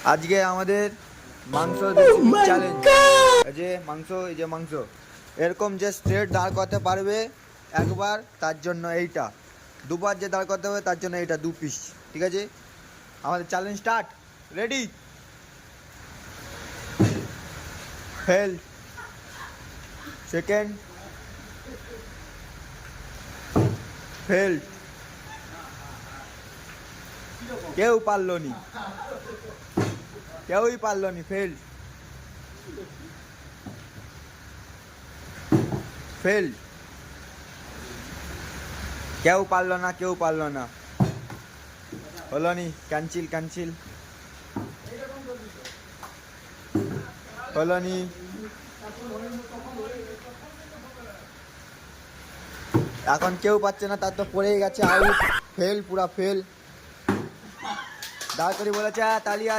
আজকে আমাদের মাংস চ্যালেঞ্জ। এই যে মাংস এরকম যে স্ট্রেট দাঁড় করতে পারবে একবার তার জন্য এইটা, দুবার যে দাঁড় করতে হবে তার জন্য এইটা 2 পিস। ঠিক আছে, আমাদের challenge start. Ready? Fail. Second fail. কেউ পারলো নি, কেউই পারলো নি। Fail fail. কেউ পারলো না, কেউ পারলো না। হলো নি, ক্যান্সেল ক্যান্সেল। হলো নি। এখন কেউ পাচ্ছে না, তার তো পড়েই গেছে। আউট। ফেল, পুরা ফেল। দাঁড় করে বলেছে তালিয়া।